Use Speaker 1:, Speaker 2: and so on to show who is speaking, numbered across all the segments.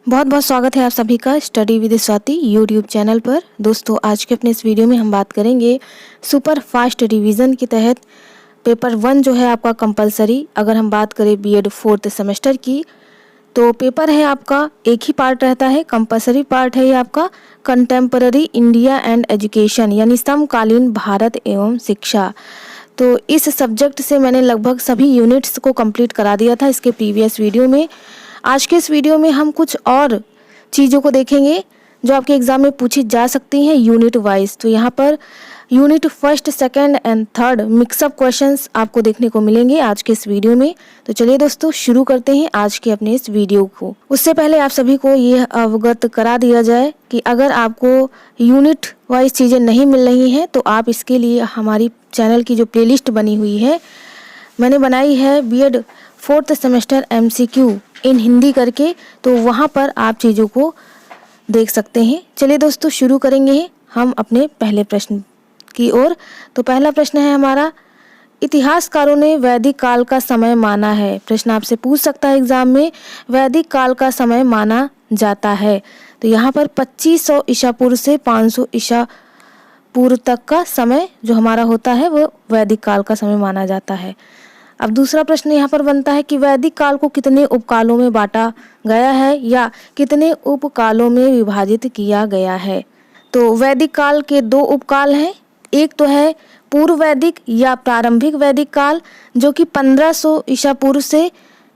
Speaker 1: बहुत बहुत स्वागत है आप सभी का study with Swati YouTube channel पर। दोस्तों, आज के अपने इस वीडियो में हम बात करेंगे सुपर फास्ट रिवीजन के तहत पेपर 1 जो है आपका कंपलसरी। अगर हम बात करें बीएड 4th सेमेस्टर की, तो पेपर है आपका एक ही पार्ट रहता है, कंपलसरी पार्ट है ये आपका कंटेम्पररी इंडिया एंड एजुकेशन, यानी समकालीन भारत एवं शिक्षा। तो इस सब्जेक्ट से मैंने लगभग सभी यूनिट्स को कंप्लीट करा दिया था इसके प्रीवियस वीडियो में। आज के इस वीडियो में हम कुछ और चीज़ों को देखेंगे जो आपके एग्ज़ाम में पूछी जा सकती हैं यूनिट वाइज। तो यहाँ per unit 1st, 2nd and 3rd mix up questions आपको देखने को मिलेंगे आज के इस वीडियो में। तो चलिए दोस्तों, शुरू करते हैं आज के अपने इस वीडियो को। उससे पहले आप सभी को ये अवगत करा दिया जाए कि अगर आपको यूनिट वाइज चीज़ें नहीं मिल रही हैं तो आप इसके लिए हमारी चैनल की जो प्लेलिस्ट बनी हुई है, मैंने बनाई है बीएड 4th सेमेस्टर MCQ इन हिंदी करके, तो वहाँ पर आप चीज़ों को देख सकते हैं। चलिए दोस्तों, शुरू करेंगे हम अपने पहले प्रश्न की ओर। तो पहला प्रश्न है हमारा, इतिहासकारों ने वैदिक काल का समय माना है। प्रश्न आपसे पूछ सकता है एग्जाम में, वैदिक काल का समय माना जाता है। तो यहाँ पर 2500 ईसा पूर्व से 500 ईसा पूर्व तक का समय जो हमारा होता है वो वैदिक काल का समय माना जाता है। अब दूसरा प्रश्न यहाँ पर बनता है कि वैदिक काल को कितने उपकालों में बांटा गया है या कितने उपकालों में विभाजित किया गया है। तो वैदिक काल के 2 उपकाल हैं। एक तो है पूर्व वैदिक या प्रारंभिक वैदिक काल, जो कि 1500 ईसा पूर्व से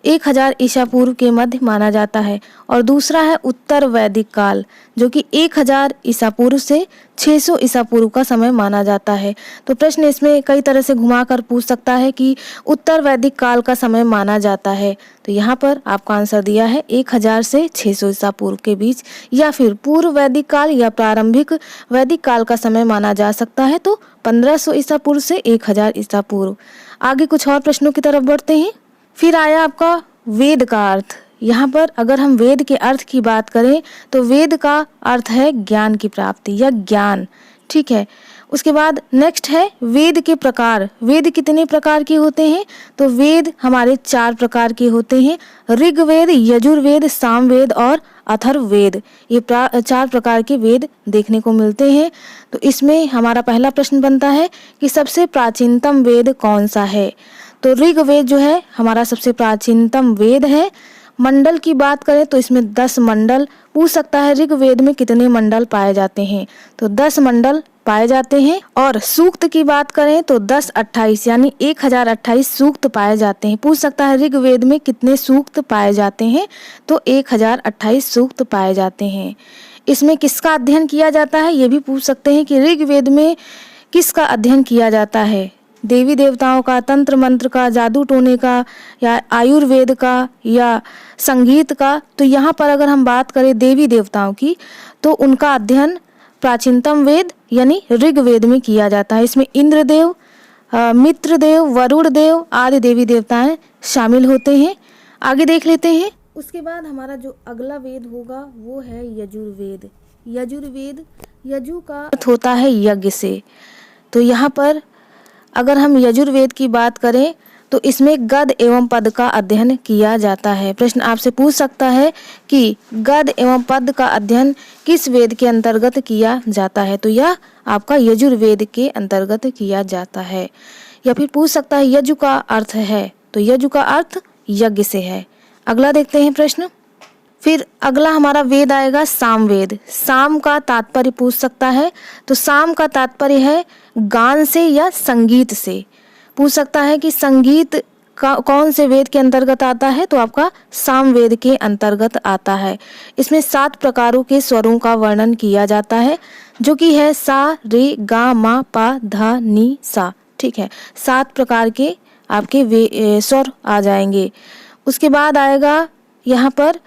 Speaker 1: 1000 ईसा पूर्व के मध्य माना जाता है, और दूसरा है उत्तर वैदिक काल, जो कि 1000 ईसा पूर्व से 600 ईसा पूर्व का समय माना जाता है। तो प्रश्न इसमें कई तरह से घुमाकर पूछ सकता है कि उत्तर वैदिक काल का समय माना जाता है। तो यहाँ पर आपका आंसर दिया है 1000 से 600 ईसा पूर्व के बीच, या फिर पूर्व वैदिक काल या प्रारंभिक वैदिक काल का समय माना जा सकता है तो 1500 ईसा पूर्व से 1000 ईसा पूर्व। आगे कुछ और प्रश्नों की तरफ बढ़ते हैं। फिर आया आपका वेद का अर्थ। यहाँ पर अगर हम वेद के अर्थ की बात करें तो वेद का अर्थ है ज्ञान की प्राप्ति या ज्ञान, ठीक है। उसके बाद नेक्स्ट है वेद के प्रकार। वेद कितने प्रकार के होते हैं? तो वेद हमारे 4 प्रकार के होते हैं, ऋग्वेद, यजुर्वेद, सामवेद और अथर्ववेद। ये 4 प्रकार के वेद देखने को मिलते हैं। तो इसमें हमारा पहला प्रश्न बनता है कि सबसे प्राचीनतम वेद कौन सा है। तो ऋग्वेद जो है हमारा सबसे प्राचीनतम वेद है। मंडल की बात करें तो इसमें 10 मंडल पूछ सकता है, ऋग्वेद में कितने मंडल पाए जाते हैं। तो 10 मंडल पाए जाते हैं। और सूक्त की बात करें तो 1028 यानी 1028 सूक्त पाए जाते हैं। पूछ सकता है ऋग्वेद में कितने सूक्त पाए जाते हैं, तो 1028 सूक्त पाए जाते हैं। इसमें किसका अध्ययन किया जाता है ये भी पूछ सकते हैं कि ऋग्वेद में किसका अध्ययन किया जाता है, देवी देवताओं का, तंत्र मंत्र का, जादू टोने का, या आयुर्वेद का, या संगीत का। तो यहाँ पर अगर हम बात करें देवी देवताओं की तो उनका अध्ययन प्राचीनतम वेद यानी ऋग्वेद में किया जाता है। इसमें इंद्रदेव, मित्रदेव, वरुण देव आदि देवी देवताएं शामिल होते हैं। आगे देख लेते हैं। उसके बाद हमारा जो अगला वेद होगा वो है यजुर्वेद। यजुर्वेद, यजु का अर्थ होता है यज्ञ से। तो यहाँ पर अगर हम यजुर्वेद की बात करें तो इसमें गद एवं पद का अध्ययन किया जाता है। प्रश्न आपसे पूछ सकता है कि गद एवं पद का अध्ययन किस वेद के अंतर्गत किया जाता है, तो यह आपका यजुर्वेद के अंतर्गत किया जाता है। या फिर पूछ सकता है यजु का अर्थ है, तो यजु का अर्थ यज्ञ से है। अगला देखते हैं प्रश्न। फिर अगला हमारा वेद आएगा सामवेद। साम का तात्पर्य पूछ सकता है, तो साम का तात्पर्य है गान से या संगीत से। पूछ सकता है कि संगीत का कौन से वेद के अंतर्गत आता है, तो आपका सामवेद के अंतर्गत आता है। इसमें 7 प्रकारों के स्वरों का वर्णन किया जाता है, जो कि है सा, रे, गा, मा, पा, धा, नी, सा, ठीक है। 7 प्रकार के आपके स्वर आ जाएंगे। उसके बाद आएगा यहाँ पर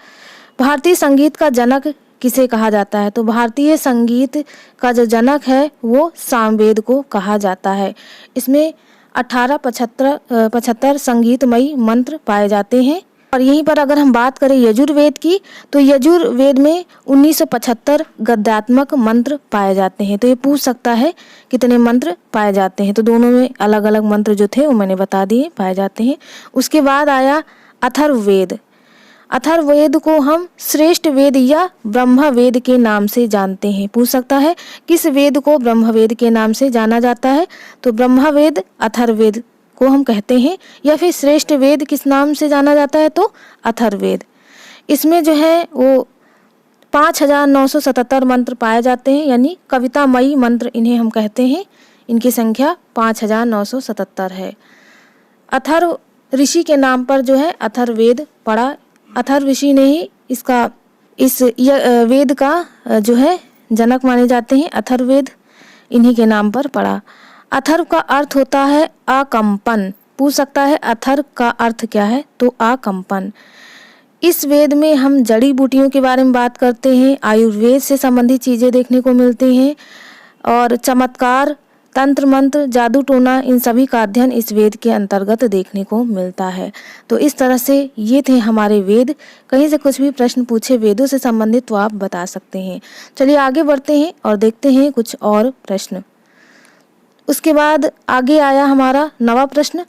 Speaker 1: भारतीय संगीत का जनक किसे कहा जाता है, तो भारतीय संगीत का जो जनक है वो सामवेद को कहा जाता है। इसमें 1875 संगीतमयी मंत्र पाए जाते हैं। और यहीं पर अगर हम बात करें यजुर्वेद की, तो यजुर्वेद में 1975 गद्यात्मक मंत्र पाए जाते हैं। तो ये पूछ सकता है कितने मंत्र पाए जाते हैं, तो दोनों में अलग अलग मंत्र जो थे वो मैंने बता दिए पाए जाते हैं। उसके बाद आया अथर्ववेद। अथर्ववेद को हम श्रेष्ठ वेद या ब्रह्मवेद के नाम से जानते हैं। पूछ सकता है किस वेद को ब्रह्मवेद के नाम से जाना जाता है, तो ब्रह्मवेद अथर्ववेद को हम कहते हैं। या फिर श्रेष्ठ वेद किस नाम से जाना जाता है, तो अथर्ववेद। इसमें जो है वो 5977 मंत्र पाए जाते हैं, यानी कवितामयी मंत्र इन्हें हम कहते हैं। इनकी संख्या 5977 है। अथर्व ऋषि के नाम पर जो है अथर्ववेद पड़ा। अथर्व ऋषि ने ही इस वेद का जो है जनक माने जाते हैं। अथर्ववेद इन्हीं के नाम पर पड़ा। अथर्व का अर्थ होता है अकंपन। पूछ सकता है अथर्व का अर्थ क्या है, तो अकंपन। इस वेद में हम जड़ी बूटियों के बारे में बात करते हैं, आयुर्वेद से संबंधित चीज़ें देखने को मिलती हैं और चमत्कार, तंत्र मंत्र, जादू टोना, इन सभी का अध्ययन इस वेद के अंतर्गत देखने को मिलता है। तो इस तरह से ये थे हमारे वेद। कहीं से कुछ भी प्रश्न पूछे वेदों से संबंधित तो आप बता सकते हैं। चलिए आगे बढ़ते हैं और देखते हैं कुछ और प्रश्न। उसके बाद आगे आया हमारा 9वां प्रश्न,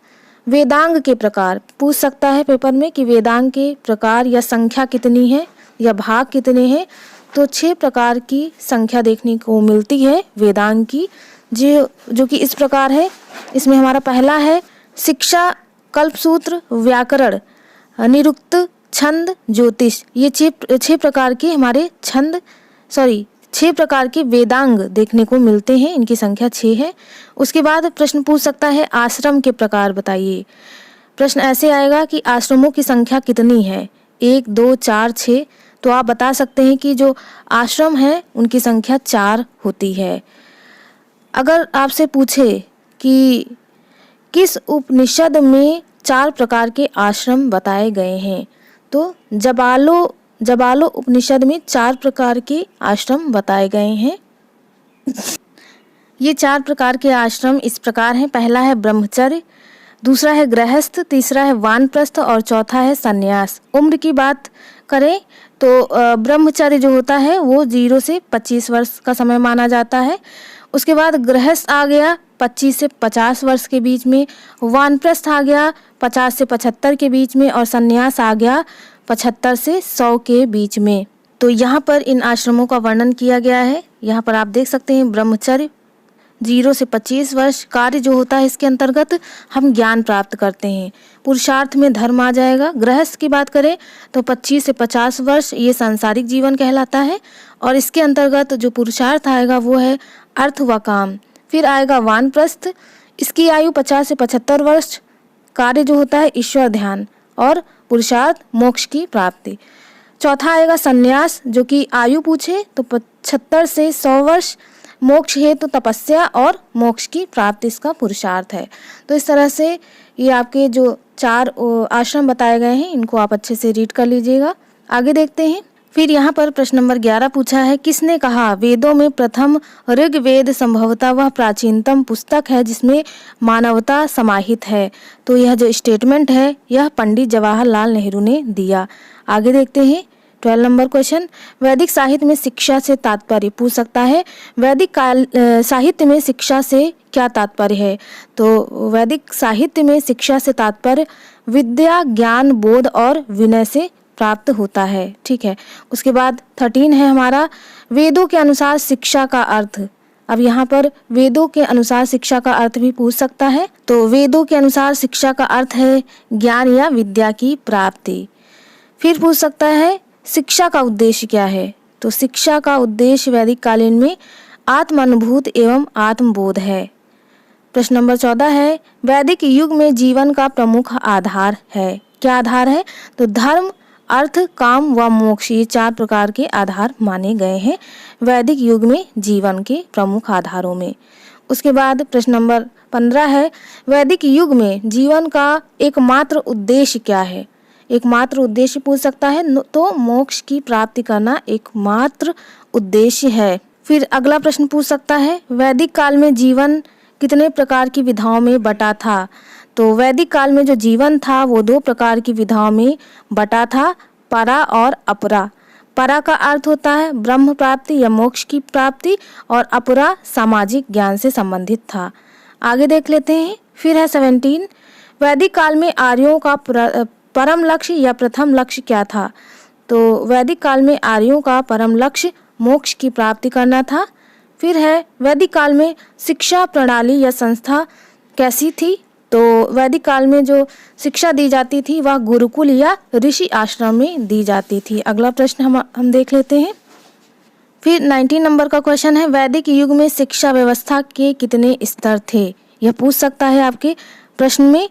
Speaker 1: वेदांग के प्रकार। पूछ सकता है पेपर में कि वेदांग के प्रकार या संख्या कितनी है या भाग कितने हैं, तो 6 प्रकार की संख्या देखने को मिलती है वेदांग की, जो कि इस प्रकार है। इसमें हमारा पहला है शिक्षा, कल्पसूत्र, व्याकरण, निरुक्त, छंद, ज्योतिष। ये 6 प्रकार के हमारे 6 प्रकार के वेदांग देखने को मिलते हैं। इनकी संख्या 6 है। उसके बाद प्रश्न पूछ सकता है आश्रम के प्रकार बताइए। प्रश्न ऐसे आएगा कि आश्रमों की संख्या कितनी है, 1, 2, 4, 6। तो आप बता सकते हैं कि जो आश्रम है उनकी संख्या 4 होती है। अगर आपसे पूछे कि किस उपनिषद में 4 प्रकार के आश्रम बताए गए हैं, तो जबालो उपनिषद में 4 प्रकार के आश्रम बताए गए हैं। ये 4 प्रकार के आश्रम इस प्रकार हैं। पहला है ब्रह्मचर्य, दूसरा है गृहस्थ, तीसरा है वानप्रस्थ और चौथा है संन्यास। उम्र की बात करें तो ब्रह्मचर्य जो होता है वो 0 से 25 वर्ष का समय माना जाता है। उसके बाद गृहस्थ आ गया 25 से 50 वर्ष के बीच में, वानप्रस्थ आ गया 50 से 75 के बीच में और संन्यास आ गया 75 से 100 के बीच में। तो यहाँ पर इन आश्रमों का वर्णन किया गया है। यहाँ पर आप देख सकते हैं ब्रह्मचर्य 0 से 25 वर्ष। कार्य जो होता है इसके अंतर्गत हम ज्ञान प्राप्त करते हैं। पुरुषार्थ में धर्म आ जाएगा। गृहस्थ की बात करें तो 25 से 50 वर्ष ये सांसारिक जीवन कहलाता है और इसके अंतर्गत जो पुरुषार्थ आएगा वो है अर्थ व काम। फिर आएगा वानप्रस्थ, इसकी आयु 50 से 75 वर्ष। कार्य जो होता है ईश्वर ध्यान और पुरुषार्थ मोक्ष की प्राप्ति। चौथा आएगा संन्यास, जो कि आयु पूछे तो 75 से 100 वर्ष। मोक्ष है तो तपस्या और मोक्ष की प्राप्ति इसका पुरुषार्थ है। तो इस तरह से ये आपके जो 4 आश्रम बताए गए हैं इनको आप अच्छे से रीड कर लीजिएगा। आगे देखते हैं। फिर यहाँ पर प्रश्न नंबर 11 पूछा है, किसने कहा वेदों में प्रथम ऋग्वेद संभवतः वह प्राचीनतम पुस्तक है जिसमें मानवता समाहित है। तो यह जो स्टेटमेंट है यह पंडित जवाहरलाल नेहरू ने दिया। आगे देखते हैं 12 नंबर क्वेश्चन, वैदिक साहित्य में शिक्षा से तात्पर्य। पूछ सकता है वैदिक साहित्य में शिक्षा से क्या तात्पर्य है, तो वैदिक साहित्य में शिक्षा से तात्पर्य विद्या, ज्ञान, बोध और विनय से प्राप्त होता है। ठीक है। उसके बाद 13 है हमारा वेदों के अनुसार शिक्षा का अर्थ। अब यहाँ पर वेदों के अनुसार शिक्षा का अर्थ भी पूछ सकता है। तो वेदों के अनुसार शिक्षा का अर्थ है ज्ञान या विद्या की प्राप्ति। फिर पूछ सकता है शिक्षा का उद्देश्य क्या है, तो शिक्षा का उद्देश्य वैदिक कालीन में आत्म अनुभूत एवं आत्मबोध है। प्रश्न नंबर 14 है वैदिक युग में जीवन का प्रमुख आधार है। क्या आधार है, तो धर्म, अर्थ, काम व मोक्ष, ये 4 प्रकार के आधार माने गए हैं वैदिक युग में जीवन के प्रमुख आधारों में। उसके बाद प्रश्न नंबर 15 है वैदिक युग में जीवन का एकमात्र उद्देश्य क्या है। एकमात्र उद्देश्य पूछ सकता है तो मोक्ष की प्राप्ति करना एकमात्र उद्देश्य है। फिर अगला प्रश्न पूछ सकता है वैदिक काल में जीवन कितने प्रकार की विधाओं में बटा था। तो वैदिक काल में जो जीवन था वो 2 प्रकार की विधाओं में बटा था, परा और अपरा। परा का अर्थ होता है ब्रह्म प्राप्ति या मोक्ष की प्राप्ति और अपरा सामाजिक ज्ञान से संबंधित था। आगे देख लेते हैं। फिर है 17 वैदिक काल में आर्यों का परम लक्ष्य या प्रथम लक्ष्य क्या था? तो वैदिक काल में आर्यों का परम लक्ष्य मोक्ष की प्राप्ति करना था। फिर है वैदिक काल में शिक्षा प्रणाली या संस्था कैसी थी? तो वैदिक काल में जो शिक्षा दी जाती थी वह गुरुकुल या ऋषि आश्रम में दी जाती थी। अगला प्रश्न हम देख लेते हैं। फिर 19 नंबर का क्वेश्चन है, वैदिक युग में शिक्षा व्यवस्था के कितने स्तर थे? यह पूछ सकता है आपके प्रश्न में।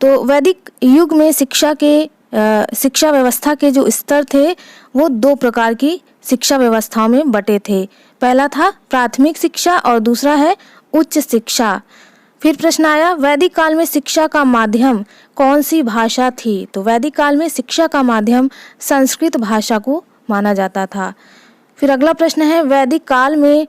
Speaker 1: तो वैदिक युग में शिक्षा व्यवस्था के जो स्तर थे वो 2 प्रकार की शिक्षा व्यवस्थाओं में बटे थे। पहला था प्राथमिक शिक्षा और दूसरा है उच्च शिक्षा। फिर प्रश्न आया, वैदिक काल में शिक्षा का माध्यम कौन सी भाषा थी? तो वैदिक काल में शिक्षा का माध्यम संस्कृत भाषा को माना जाता था। फिर अगला प्रश्न है, वैदिक काल में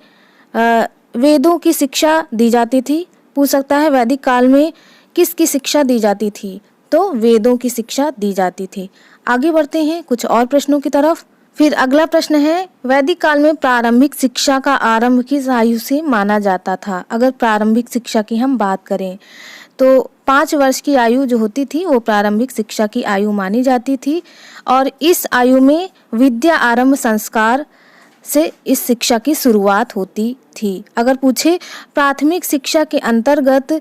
Speaker 1: वेदों की शिक्षा दी जाती थी। पूछ सकता है वैदिक काल में किसकी शिक्षा दी जाती थी? तो वेदों की शिक्षा दी जाती थी। आगे बढ़ते हैं कुछ और प्रश्नों की तरफ। फिर अगला प्रश्न है, वैदिक काल में प्रारंभिक शिक्षा का आरंभ किस आयु से माना जाता था? अगर प्रारंभिक शिक्षा की हम बात करें तो 5 वर्ष की आयु जो होती थी वो प्रारंभिक शिक्षा की आयु मानी जाती थी और इस आयु में विद्या आरंभ संस्कार से इस शिक्षा की शुरुआत होती थी। अगर पूछे प्राथमिक शिक्षा के अंतर्गत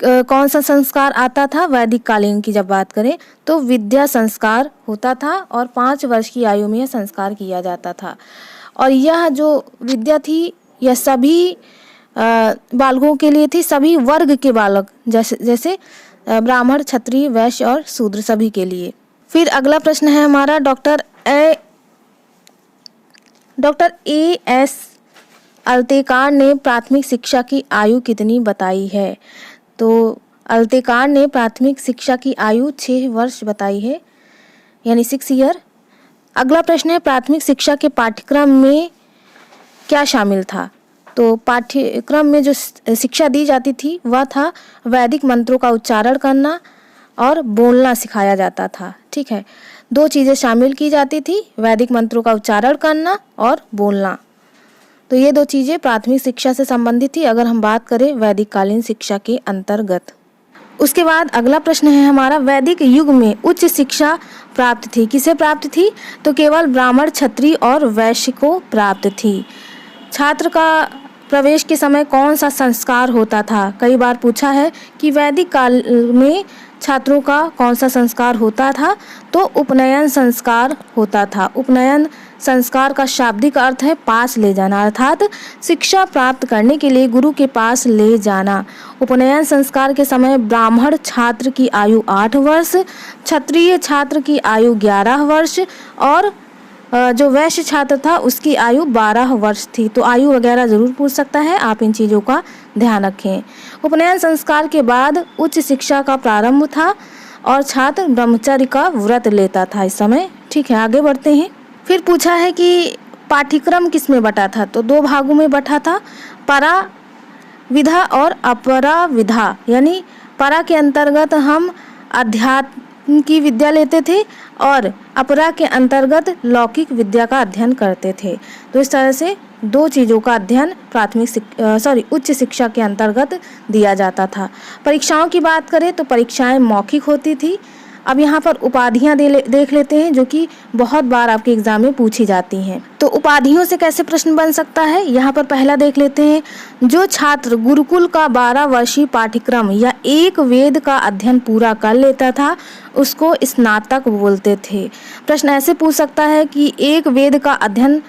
Speaker 1: कौन सा संस्कार आता था वैदिक कालीन की जब बात करें तो विद्या संस्कार होता था और 5 वर्ष की आयु में यह संस्कार किया जाता था। और यह जो विद्या थी यह सभी बालकों के लिए थी, सभी वर्ग के बालक जैसे ब्राह्मण, क्षत्रिय, वैश्य और शूद्र सभी के लिए। फिर अगला प्रश्न है हमारा, डॉक्टर A.S. अल्तेकार ने प्राथमिक शिक्षा की आयु कितनी बताई है? तो अल्तेकार ने प्राथमिक शिक्षा की आयु 6 वर्ष बताई है, यानी 6 ईयर। अगला प्रश्न है, प्राथमिक शिक्षा के पाठ्यक्रम में क्या शामिल था? तो पाठ्यक्रम में जो शिक्षा दी जाती थी वह था वैदिक मंत्रों का उच्चारण करना और बोलना सिखाया जाता था। ठीक है, 2 चीज़ें शामिल की जाती थी, वैदिक मंत्रों का उच्चारण करना और बोलना। तो ये 2 चीज़ें प्राथमिक शिक्षा से संबंधित थी अगर हम बात करें वैदिक कालीन शिक्षा के अंतर्गत। उसके बाद अगला प्रश्न है हमारा, वैदिक युग में उच्च शिक्षा प्राप्त थी, किसे प्राप्त थी? तो केवल ब्राह्मण, क्षत्रिय और वैश्य को प्राप्त थी। छात्र का प्रवेश के समय कौन सा संस्कार होता था? कई बार पूछा है कि वैदिक काल में छात्रों का कौन सा संस्कार होता था? तो उपनयन संस्कार होता था। उपनयन संस्कार का शाब्दिक अर्थ है पास ले जाना, अर्थात शिक्षा प्राप्त करने के लिए गुरु के पास ले जाना। उपनयन संस्कार के समय ब्राह्मण छात्र की आयु 8 वर्ष, क्षत्रिय छात्र की आयु 11 वर्ष और जो वैश्य छात्र था उसकी आयु 12 वर्ष थी। तो आयु वगैरह जरूर पूछ सकता है, आप इन चीज़ों का ध्यान रखें। उपनयन संस्कार के बाद उच्च शिक्षा का प्रारंभ था और छात्र ब्रह्मचर्य का व्रत लेता था इस समय। ठीक है, आगे बढ़ते हैं। फिर पूछा है कि पाठ्यक्रम किस में बटा था? तो 2 भागों में बटा था, परा विधा और अपरा विधा। यानी परा के अंतर्गत हम अध्यात्म की विद्या लेते थे और अपरा के अंतर्गत लौकिक विद्या का अध्ययन करते थे। तो इस तरह से 2 चीज़ों का अध्ययन उच्च शिक्षा के अंतर्गत दिया जाता था। परीक्षाओं की बात करें तो परीक्षाएं मौखिक होती थी। अब यहाँ पर उपाधियाँ देख लेते हैं जो कि बहुत बार आपके एग्जाम में पूछी जाती हैं। तो उपाधियों से कैसे प्रश्न बन सकता है, यहाँ पर पहला देख लेते हैं, जो छात्र गुरुकुल का 12 वर्षीय पाठ्यक्रम या एक वेद का अध्ययन पूरा कर लेता था उसको स्नातक बोलते थे। प्रश्न ऐसे पूछ सकता है कि एक वेद का अध्ययन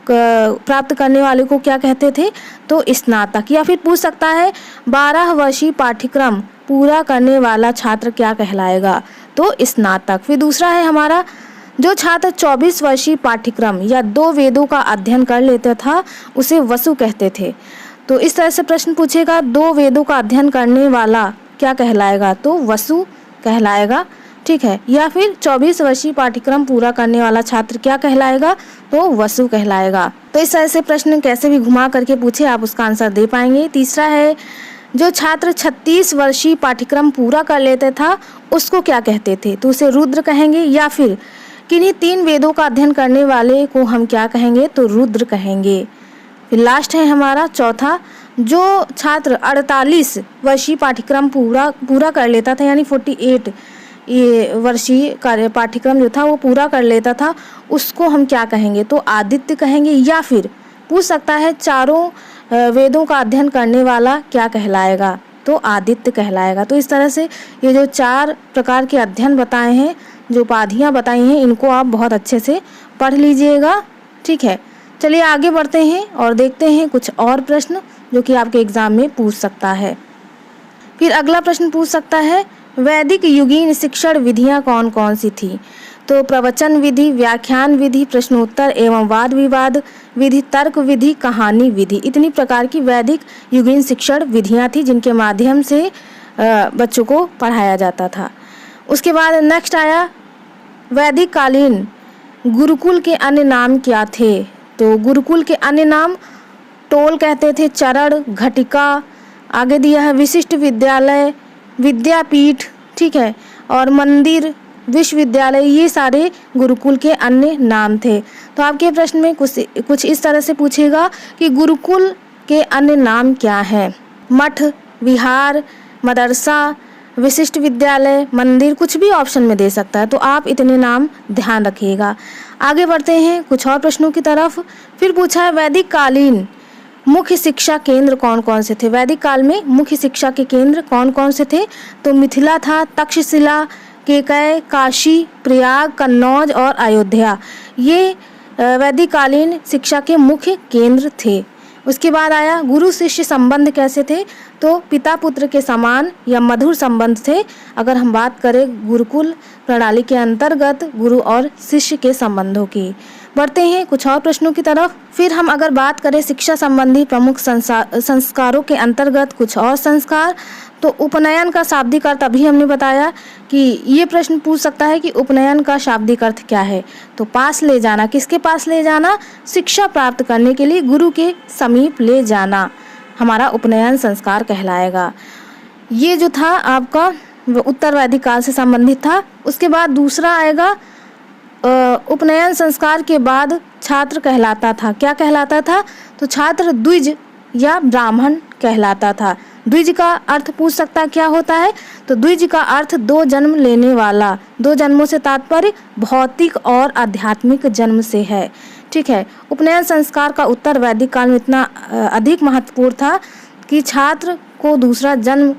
Speaker 1: प्राप्त करने वाले को क्या कहते थे? तो स्नातक। या फिर पूछ सकता है 12 वर्षीय पाठ्यक्रम पूरा करने वाला छात्र क्या कहलाएगा? तो स्नातक। फिर दूसरा है हमारा, जो छात्र 24 वर्षीय पाठ्यक्रम या 2 वेदों का अध्ययन कर लेता था उसे वसु कहते थे। तो इस तरह से प्रश्न पूछेगा, 2 वेदों का अध्ययन करने वाला क्या कहलाएगा? तो वसु कहलाएगा। ठीक है, या फिर 24 वर्षीय पाठ्यक्रम पूरा करने वाला छात्र क्या कहलाएगा? तो वसु कहलाएगा। तो इस तरह से प्रश्न कैसे भी घुमा करके पूछे आप उसका आंसर दे पाएंगे। तीसरा है, जो छात्र 36 वर्षीय पाठ्यक्रम पूरा कर लेता था उसको क्या कहते थे? तो उसे रुद्र कहेंगे। या फिर किन्हीं 3 वेदों का अध्ययन करने वाले को हम क्या कहेंगे? तो रुद्र कहेंगे। फिर लास्ट है हमारा चौथा, जो छात्र 48 वर्षीय पाठ्यक्रम पूरा कर लेता था यानी 48 ये वर्षीय कार्य पाठ्यक्रम जो था वो पूरा कर लेता था, उसको हम क्या कहेंगे? तो आदित्य कहेंगे। या फिर पूछ सकता है चारों वेदों का अध्ययन करने वाला क्या कहलाएगा? तो आदित्य कहलाएगा। तो इस तरह से ये जो 4 प्रकार के अध्ययन बताए हैं, जो उपाधियाँ बताई हैं, इनको आप बहुत अच्छे से पढ़ लीजिएगा। ठीक है, चलिए आगे बढ़ते हैं और देखते हैं कुछ और प्रश्न जो कि आपके एग्जाम में पूछ सकता है। फिर अगला प्रश्न पूछ सकता है वैदिक युगीन शिक्षण विधियाँ कौन कौन सी थी? तो प्रवचन विधि, व्याख्यान विधि, प्रश्नोत्तर एवं वाद विवाद विधि, तर्क विधि, कहानी विधि, इतनी प्रकार की वैदिक युगीन शिक्षण विधियाँ थी जिनके माध्यम से बच्चों को पढ़ाया जाता था। उसके बाद नेक्स्ट आया वैदिक कालीन गुरुकुल के अन्य नाम क्या थे? तो गुरुकुल के अन्य नाम टोल कहते थे, चरण, घटिका, आगे दिया है विशिष्ट विद्यालय, विद्यापीठ, ठीक है, और मंदिर, विश्वविद्यालय, ये सारे गुरुकुल के अन्य नाम थे। तो आपके प्रश्न में कुछ इस तरह से पूछेगा कि गुरुकुल के अन्य नाम क्या हैं? मठ, विहार, मदरसा, विशिष्ट विद्यालय, मंदिर, कुछ भी ऑप्शन में दे सकता है। तो आप इतने नाम ध्यान रखिएगा। आगे बढ़ते हैं कुछ और प्रश्नों की तरफ। फिर पूछा है वैदिक कालीन मुख्य शिक्षा केंद्र कौन कौन से थे? वैदिक काल में मुख्य शिक्षा के केंद्र कौन कौन से थे? तो मिथिला था, तक्षशिला, केकय, काशी, प्रयाग, कन्नौज और अयोध्या, ये वैदिक कालीन शिक्षा के मुख्य केंद्र थे। उसके बाद आया गुरु शिष्य संबंध कैसे थे? तो पिता पुत्र के समान या मधुर संबंध थे। अगर हम बात करें गुरुकुल प्रणाली के अंतर्गत गुरु और शिष्य के संबंधों की। बढ़ते हैं कुछ और प्रश्नों की तरफ। फिर हम अगर बात करें शिक्षा संबंधी प्रमुख संस्कारों के अंतर्गत कुछ और संस्कार, तो उपनयन का शाब्दिक अर्थ अभी हमने बताया कि ये प्रश्न पूछ सकता है कि उपनयन का शाब्दिक अर्थ क्या है? तो पास ले जाना। किसके पास ले जाना? शिक्षा प्राप्त करने के लिए गुरु के समीप ले जाना हमारा उपनयन संस्कार कहलाएगा। ये जो था आपका उत्तर वैदिक काल से संबंधित था। उसके बाद दूसरा आएगा उपनयन संस्कार के बाद छात्र कहलाता था। क्या कहलाता था? तो छात्र द्विज या ब्राह्मण कहलाता था। द्विज का अर्थ पूछ सकता है क्या होता है? तो द्विज का अर्थ 2 जन्म लेने वाला। 2 जन्मों से तात्पर्य भौतिक और आध्यात्मिक जन्म से है। ठीक है, उपनयन संस्कार का उत्तर वैदिक काल में इतना अधिक महत्वपूर्ण था कि छात्र को दूसरा जन्म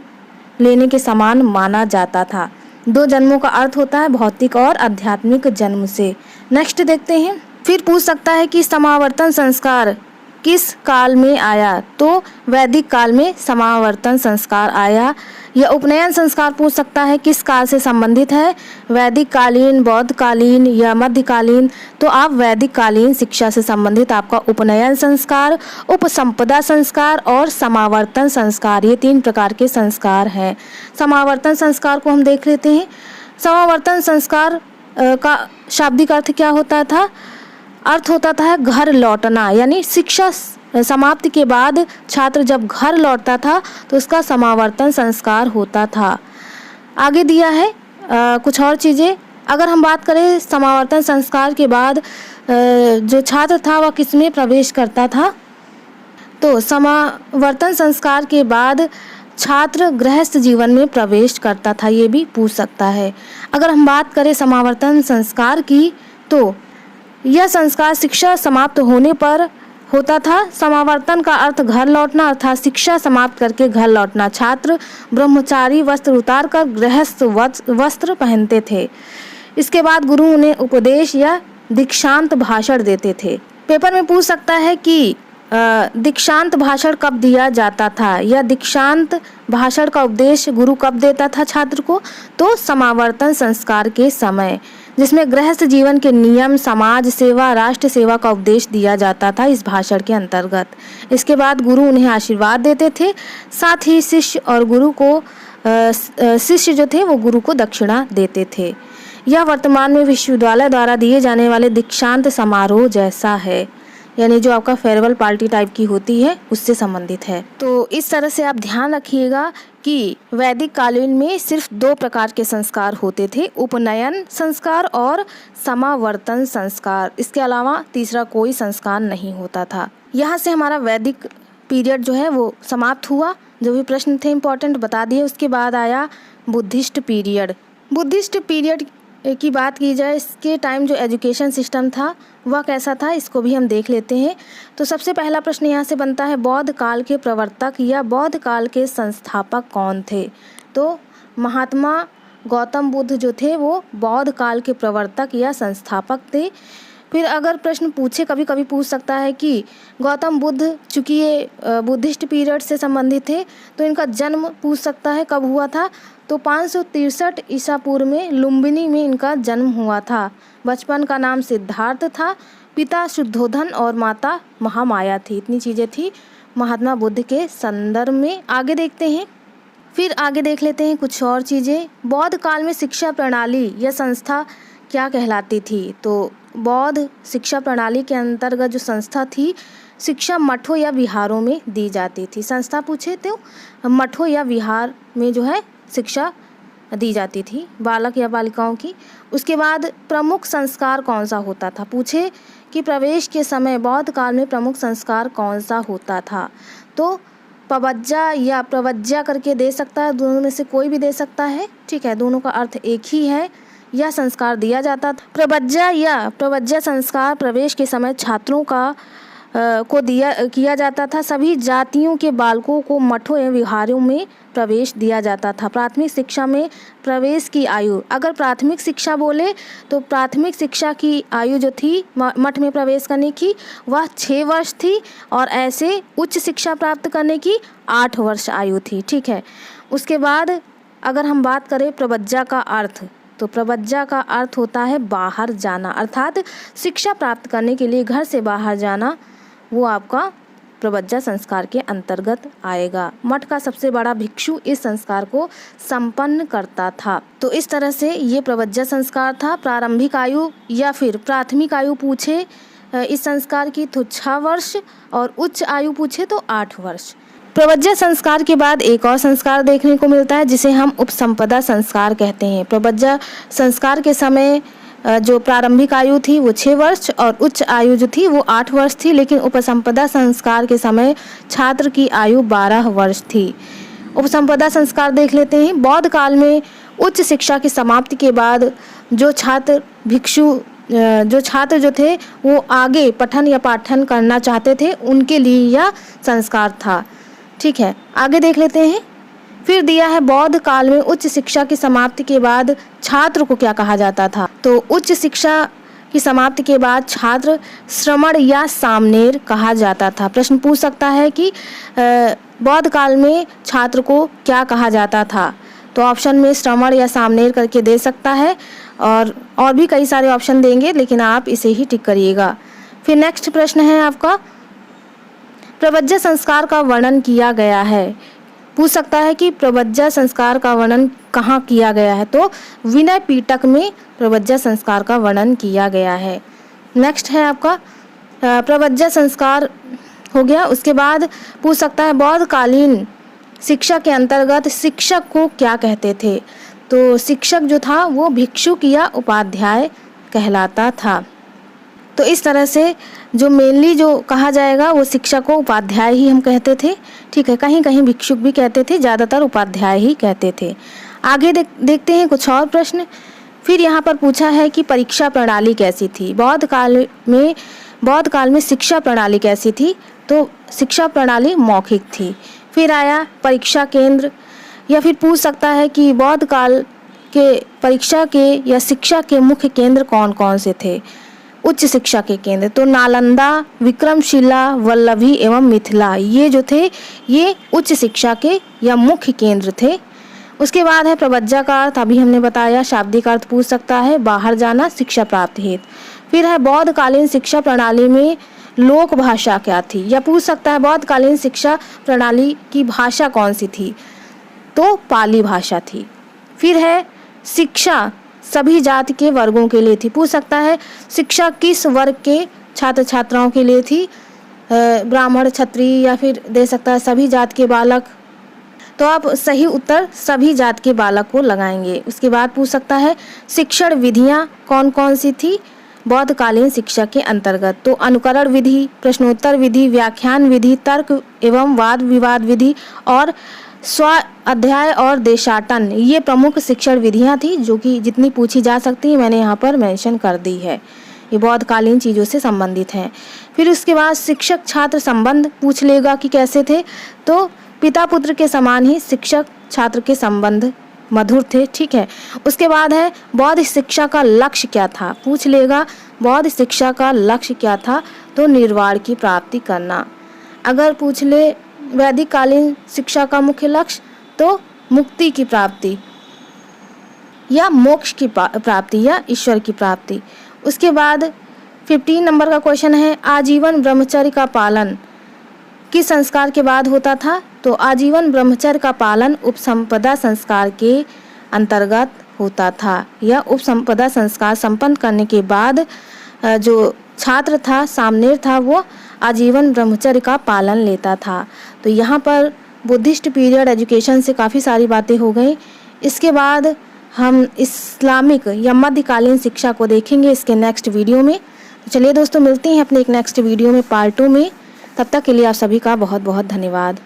Speaker 1: लेने के समान माना जाता था। 2 जन्मों का अर्थ होता है भौतिक और आध्यात्मिक जन्म से। नेक्स्ट देखते हैं। फिर पूछ सकता है कि समावर्तन संस्कार किस काल में आया? तो वैदिक काल में समावर्तन संस्कार आया। यह उपनयन संस्कार पूछ सकता है किस काल से संबंधित है? वैदिक कालीन, बौद्ध कालीन या मध्यकालीन? तो आप वैदिक कालीन शिक्षा से संबंधित आपका उपनयन संस्कार, उपसंपदा संस्कार और समावर्तन संस्कार, ये 3 प्रकार के संस्कार हैं। समावर्तन संस्कार को हम देख लेते हैं। समावर्तन संस्कार का शाब्दिक अर्थ क्या होता था? अर्थ होता था घर लौटना, यानी शिक्षा समाप्ति के बाद छात्र जब घर लौटता था तो उसका समावर्तन संस्कार होता था। आगे दिया है कुछ और चीज़ें। अगर हम बात करें समावर्तन संस्कार के बाद जो छात्र था वह किसमें प्रवेश करता था? तो समावर्तन संस्कार के बाद छात्र गृहस्थ जीवन में प्रवेश करता था, ये भी पूछ सकता है। अगर हम बात करें समावर्तन संस्कार की, तो यह संस्कार शिक्षा समाप्त होने पर होता था। समावर्तन का अर्थ घर लौटना अर्थात शिक्षा समाप्त करके घर लौटना। छात्र ब्रह्मचारी वस्त्र उतार कर गृहस्थ वस्त्र पहनते थे। इसके बाद गुरु उन्हें उपदेश या दीक्षांत भाषण देते थे। पेपर में पूछ सकता है कि दीक्षांत भाषण कब दिया जाता था, या दीक्षांत भाषण का उपदेश गुरु कब देता था छात्र को? तो समावर्तन संस्कार के समय, जिसमें गृहस्थ जीवन के नियम, समाज सेवा, राष्ट्र सेवा का उपदेश दिया जाता था इस भाषण के अंतर्गत। इसके बाद गुरु उन्हें आशीर्वाद देते थे। साथ ही शिष्य और गुरु को शिष्य जो थे वो गुरु को दक्षिणा देते थे। यह वर्तमान में विश्वविद्यालय द्वारा दिए जाने वाले दीक्षांत समारोह जैसा है, यानी जो आपका फेयरवेल पार्टी टाइप की होती है उससे संबंधित है। तो इस तरह से आप ध्यान रखिएगा कि वैदिक कालीन में सिर्फ 2 प्रकार के संस्कार होते थे, उपनयन संस्कार और समावर्तन संस्कार। इसके अलावा तीसरा कोई संस्कार नहीं होता था। यहाँ से हमारा वैदिक पीरियड जो है वो समाप्त हुआ। जो भी प्रश्न थे इम्पोर्टेंट बता दिए। उसके बाद आया बुद्धिस्ट पीरियड। बुद्धिस्ट पीरियड की बात की जाए, इसके टाइम जो एजुकेशन सिस्टम था वह कैसा था, इसको भी हम देख लेते हैं। तो सबसे पहला प्रश्न यहाँ से बनता है, बौद्ध काल के प्रवर्तक या बौद्ध काल के संस्थापक कौन थे? तो महात्मा गौतम बुद्ध जो थे वो बौद्ध काल के प्रवर्तक या संस्थापक थे। फिर अगर प्रश्न पूछे, कभी कभी पूछ सकता है कि गौतम बुद्ध, चूँकि ये बुद्धिस्ट पीरियड से संबंधित थे, तो इनका जन्म पूछ सकता है कब हुआ था। तो 563 ईसा पूर्व में लुम्बिनी में इनका जन्म हुआ था। बचपन का नाम सिद्धार्थ था। पिता शुद्धोधन और माता महामाया थी। इतनी चीज़ें थी महात्मा बुद्ध के संदर्भ में। आगे देखते हैं, फिर आगे देख लेते हैं कुछ और चीज़ें। बौद्ध काल में शिक्षा प्रणाली या संस्था क्या कहलाती थी? तो बौद्ध शिक्षा प्रणाली के अंतर्गत जो संस्था थी, शिक्षा मठों या विहारों में दी जाती थी। संस्था पूछे तो मठों या विहार में जो है शिक्षा दी जाती थी बालक या बालिकाओं की। उसके बाद प्रमुख संस्कार कौन सा होता था? पूछे कि प्रवेश के समय बौद्ध काल में प्रमुख संस्कार कौन सा होता था? तो पवज्जा या प्रवज्जा करके दे सकता है, दोनों में से कोई भी दे सकता है, ठीक है, दोनों का अर्थ एक ही है। यह संस्कार दिया जाता था। प्रवज्जा या प्रवज्जा संस्कार प्रवेश के समय छात्रों का किया जाता था। सभी जातियों के बालकों को मठों एवं विहारों में प्रवेश दिया जाता था। प्राथमिक शिक्षा में प्रवेश की आयु, अगर प्राथमिक शिक्षा बोले तो प्राथमिक शिक्षा की आयु जो थी मठ में प्रवेश करने की वह 6 वर्ष थी, और ऐसे उच्च शिक्षा प्राप्त करने की 8 वर्ष आयु थी, ठीक है। उसके बाद अगर हम बात करें प्रवज्जा का अर्थ, तो प्रवज्जा का अर्थ होता है बाहर जाना, अर्थात शिक्षा प्राप्त करने के लिए घर से बाहर जाना, वो आपका प्रवज्जा संस्कार के अंतर्गत आएगा। मठ का सबसे बड़ा भिक्षु इस संस्कार को संपन्न करता था। तो इस तरह से ये प्रवज्जा संस्कार था। प्रारंभिक आयु या फिर प्राथमिक आयु पूछे इस संस्कार की तो 6 वर्ष, और उच्च आयु पूछे तो 8 वर्ष। प्रवज्जा संस्कार के बाद एक और संस्कार देखने को मिलता है जिसे हम उपसंपदा संस्कार कहते हैं। प्रवज्जा संस्कार के समय जो प्रारंभिक आयु थी वो 6 वर्ष और उच्च आयु जो थी वो 8 वर्ष थी, लेकिन उपसंपदा संस्कार के समय छात्र की आयु 12 वर्ष थी। उपसंपदा संस्कार देख लेते हैं। बौद्ध काल में उच्च शिक्षा की समाप्ति के बाद जो छात्र जो थे वो आगे पठन या पाठन करना चाहते थे, उनके लिए यह संस्कार था, ठीक है। आगे देख लेते हैं। फिर दिया है बौद्ध काल में उच्च शिक्षा की समाप्ति के बाद छात्र को क्या कहा जाता था? तो उच्च शिक्षा की समाप्ति के बाद छात्र श्रमण या सामनेर कहा जाता था। प्रश्न पूछ सकता है कि बौद्ध काल में छात्र को क्या कहा जाता था? तो ऑप्शन में श्रमण या सामनेर करके दे सकता है, और भी कई सारे ऑप्शन देंगे, लेकिन आप इसे ही टिक करिएगा। फिर नेक्स्ट प्रश्न है आपका, प्रवज्जा संस्कार का वर्णन किया गया है। पूछ सकता है कि प्रवज्जा संस्कार का वर्णन कहाँ किया गया है? तो विनय पिटक में प्रवज्जा संस्कार का वर्णन किया गया है। नेक्स्ट है आपका प्रवज्जा संस्कार हो गया। उसके बाद पूछ सकता है बौद्ध कालीन शिक्षा के अंतर्गत शिक्षक को क्या कहते थे? तो शिक्षक जो था वो भिक्षुक या उपाध्याय कहलाता था। तो इस तरह से जो मेनली जो कहा जाएगा वो शिक्षक को उपाध्याय ही हम कहते थे, ठीक है। कहीं कहीं भिक्षुक भी कहते थे, ज़्यादातर उपाध्याय ही कहते थे। आगे देखते हैं कुछ और प्रश्न। फिर यहाँ पर पूछा है कि परीक्षा प्रणाली कैसी थी? बौद्ध काल में शिक्षा प्रणाली कैसी थी? तो शिक्षा प्रणाली मौखिक थी। फिर आया परीक्षा केंद्र, या फिर पूछ सकता है कि बौद्ध काल के परीक्षा के या शिक्षा के मुख्य केंद्र कौन कौन से थे? उच्च शिक्षा के केंद्र, तो नालंदा, विक्रमशिला, वल्लभी एवं मिथिला, ये जो थे ये उच्च शिक्षा के या मुख्य केंद्र थे। उसके बाद है प्रवज्जा का अर्थ, अभी हमने बताया। शाब्दिक अर्थ पूछ सकता है बाहर जाना, शिक्षा प्राप्त हेतु। फिर है बौद्ध कालीन शिक्षा प्रणाली में लोक भाषा क्या थी, या पूछ सकता है बौद्ध कालीन शिक्षा प्रणाली की भाषा कौन सी थी? तो पाली भाषा थी। फिर है शिक्षा सभी जाति के वर्गों के लिए थी। पूछ सकता है शिक्षा किस वर्ग के छात्र छात्राओं के लिए थी? ब्राह्मण, क्षत्रिय, या फिर दे सकता है सभी जात के बालक। तो आप सही उत्तर सभी जात के बालक को लगाएंगे। उसके बाद पूछ सकता है शिक्षण विधियां कौन कौन सी थी बौद्ध कालीन शिक्षा के अंतर्गत? तो अनुकरण विधि, प्रश्नोत्तर विधि, व्याख्यान विधि, तर्क एवं वाद विवाद विधि और स्व अध्याय और देशाटन ये प्रमुख शिक्षण विधियां थी जो कि जितनी पूछी जा सकती है मैंने यहाँ पर मेंशन कर दी है। ये बौद्धकालीन चीज़ों से संबंधित हैं। फिर उसके बाद शिक्षक छात्र संबंध पूछ लेगा कि कैसे थे, तो पिता पुत्र के समान ही शिक्षक छात्र के संबंध मधुर थे। ठीक है। उसके बाद है बौद्ध शिक्षा का लक्ष्य क्या था, पूछ लेगा बौद्ध शिक्षा का लक्ष्य क्या था, तो निर्वाण की प्राप्ति करना। अगर पूछ ले वैदिक कालीन शिक्षा का मुख्य लक्ष्य, तो मुक्ति की प्राप्ति या मोक्ष की प्राप्ति या ईश्वर की प्राप्ति। उसके बाद 15 नंबर का क्वेश्चन है आजीवन ब्रह्मचर्य का पालन किस संस्कार के बाद होता था, तो आजीवन ब्रह्मचर्य का पालन उपसंपदा संस्कार के अंतर्गत होता था या उपसंपदा संस्कार संपन्न करने के बाद जो छात्र था, सामनेर था, वो आजीवन ब्रह्मचर्य का पालन लेता था। तो यहाँ पर बुद्धिस्ट पीरियड एजुकेशन से काफ़ी सारी बातें हो गई। इसके बाद हम इस्लामिक या मध्यकालीन शिक्षा को देखेंगे इसके नेक्स्ट वीडियो में। तो चलिए दोस्तों, मिलते हैं अपने एक नेक्स्ट वीडियो में पार्ट 2 में। तब तक के लिए आप सभी का बहुत बहुत धन्यवाद।